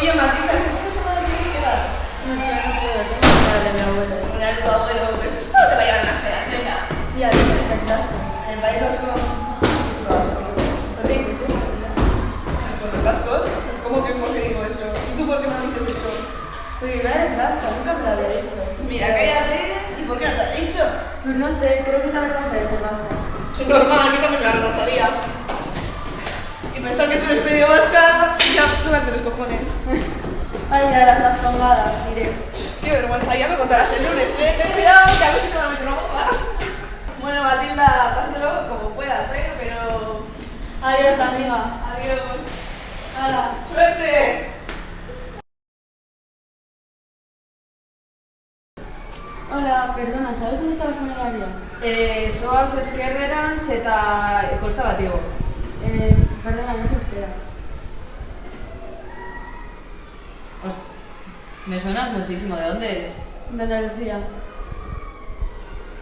Oye, Matilda, ¿qué fin de semana tienes que dar? No, tía, no puedo, tengo que ir a de mi abuela. Una de tu abuelo, pero eso solo te va a llevar unas horas, venga. Tía, ¿qué me encanta? En el País Vasco, vasco. ¿Por qué dices eso, tía? ¿Por los vascos? ¿Cómo que por qué digo eso? ¿Y tú por qué no dices eso? Porque mi madre es vasca, nunca me lo había dicho. Mira, cállate. ¿Y por qué no te has dicho? Pues no sé, creo que se avergüenza de ser vasca. Es normal, a mí también me avergonzaría. Y pensar que tú eres medio vasca, ya, túrate los cojones. Ay, ya las vascongadas, diré. Qué vergüenza, ya me contarás el lunes, ten cuidado, que a ver si te van a meter una bomba. Bueno, Matilda, pásatelo como puedas, pero... Adiós, amiga. Adiós. Hala. ¡Suerte! Hola, perdona, ¿sabes dónde está la funeraria? Soaz eskerrerantz eta kosta bat igo. Perdona, no se espera. Me suenas muchísimo. ¿De dónde eres? De Andalucía.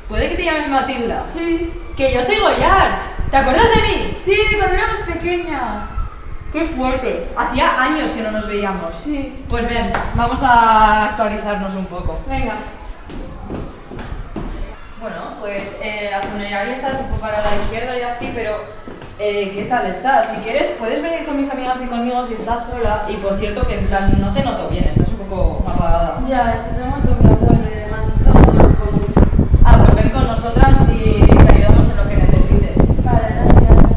¿Puede que te llames Matilda? Sí. ¡Que yo soy Goyart! ¿Te acuerdas de mí? Sí, cuando éramos pequeñas. ¡Qué fuerte! Hacía años que no nos veíamos. Sí. Pues ven, vamos a actualizarnos un poco. Venga. Bueno, pues la funeraria está tipo para la izquierda y así, pero ¿qué tal estás? Si quieres puedes venir con mis amigas y conmigo si estás sola. Y por cierto que en plan no te noto bien, estás un poco apagada. Ya, es que se muerto mi abuelo y demás, estamos todos con mucho. Ah, pues ven con nosotras y te ayudamos en lo que necesites. Vale, gracias.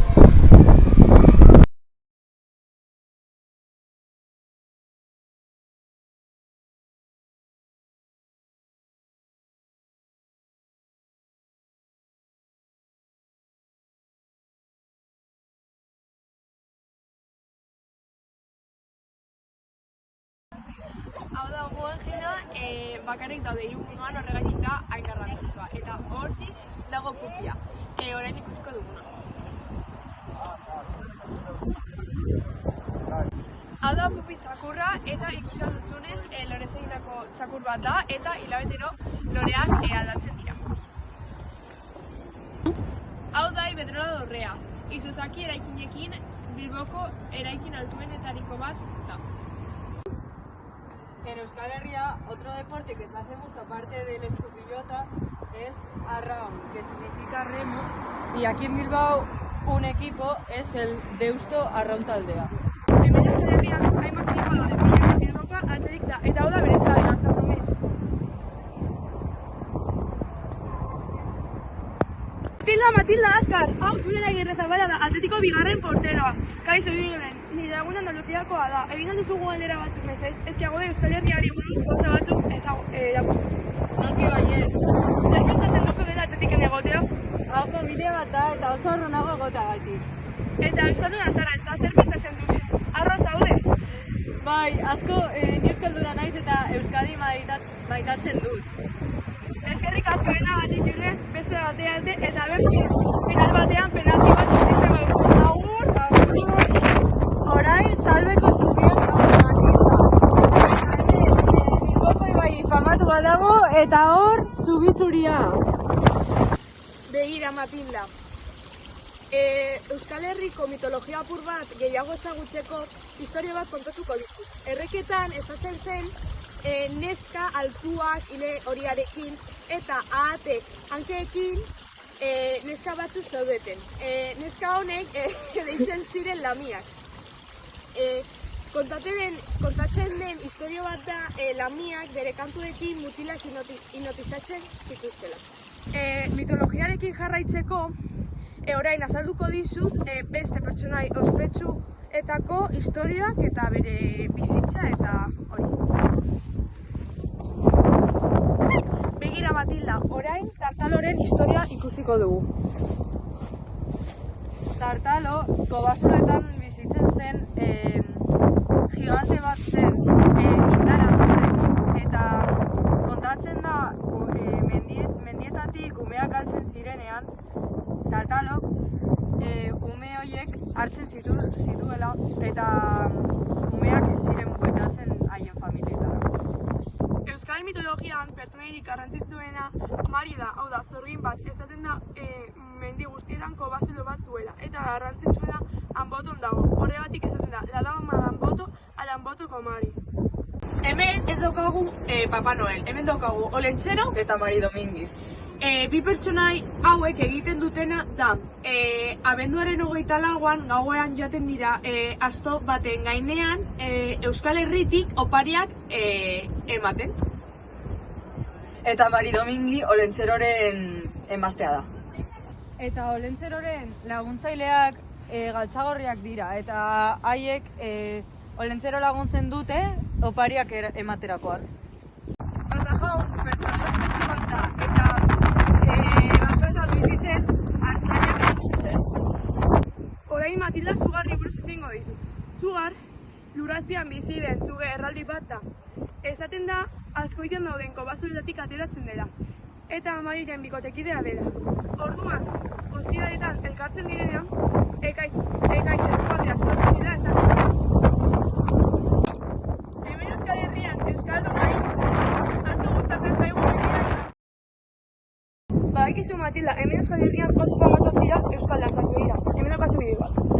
Hau da, Guggenheima bakarrik daude hiru munduan horregatik da hain garrantzitsua. Eta hortik dago pupia, orain ikusiko duguna. Hau da pupi txakurra eta ikusi ahal duzunez lorez egindako txakur bat da eta hilabetero loreak aldatzen dira. Hau da Iberdrola dorrea, Izuzaki eraikinekin Bilboko eraikin altuenetariko bat da. En Euskal Herria, otro deporte que se hace mucho aparte del escupillota es arraun, que significa remo, y aquí en Bilbao un equipo es el Deusto Arraun Taldea. Hemen Euskal Herrian hainbat ekipo daude, baina Bilbokoa atletik da, eta hau da bere zalea, San Mamés. Matilda, azkar! Hau, Julen Agirrezabala da, atletiko bigarren porteroa. Kaixo, Julen, nire lagun Andaluziakoa da. Egin alduzu galdera batzuk mesez, ezkiago de Euskal Herriari buruz gauza batzuk erakusten. Noski baietz. Zer pentsatzen duzu dela atletiken egotea? Hau familia bat da eta oso arro nago egotagatik. Eta euskalduna zara, ez da, zer pentsatzen duzu? Arro zaude? Bai, asko ni euskalduna naiz eta Euskadi maitatzen dut. Eskerrik asko denagatik, Julen, beste batean eta bertu final batean penalti bat urditzen baduzu. Agur! Agur! Orain salbeko zubien Matilda. Bilboko ibai famatu bat dago eta hor zubi zuria. Begira, Matilda. Euskal Herriko mitologia apur bat gehiago ezagutzeko historia bat kontatuko dizut. Erreketan esaten zen neska altuak ile horiarekin eta ahatek hankeekin neska batzu zaudeten. Neska honek deitzen ziren lamiak. Kontatzen den historia bat da lamiak bere kantuekin mutilak hipnotizatzen zituztela. Mitologiarekin jarraitzeko orain azalduko dizut beste pertsonai ospetsuetako historiak eta bere bizitza eta hori. Begira, Matilda, orain Tartaloren historia ikusiko dugu. Tartalo, Kobasuretan bizitzen zen gigante bat zen indar askorekin eta kontatzen da mendietatik umeak galtzen zirenean Tartalok ume horiek hartzen zituela eta umeak ez ziren bueltatzen haien familietara. Euskal mitologian pertsonairik garrantzitsuena Mari da, hau da, zorgin bat, esaten da mendi guztietan kobazulo bat duela, eta garrantzitsuena Anboton dago. Horregatik esaten da, la dama de Anboto, al Anboto Agotoko Mari. Hemen ez daukagu Papa Noel, hemen daukagu Olentzero Eta Mari Domingiz. Bi pertsonai hauek egiten dutena da, abenduaren 24an gauean joaten dira asto baten gainean Euskal Herritik opariak ematen. Eta Mari Domingi Olentzeroren emaztea da. Eta Olentzeroren laguntzaileak galtzagorriak dira, eta haiek Olentzero laguntzen dute opariak ematerakoan. Eta jaun, pertsona ospetsu bat da, eta batzuetan bizi zen, hartzainak laguntzen. Orain Matilda Zugarri buruz hitz egingo dizu. Zugar, Lurrazpian bizi den zuge erraldi bat da. Esaten da, Azkoitian dauden kobazuetatik ateratzen dela, eta Mariren bikotekidea dela. Orduan, ostiraletan elkartzen direnean, ekaitz eskualdeak sortzen dira esaten dira. Hemen Euskal Herrian euskaldunei asko gustatzen zaigu begira. Badakizu Matilda, hemen Euskal Herrian oso famatuak dira euskal dantzak begira. Hemen daukazu bideo bat.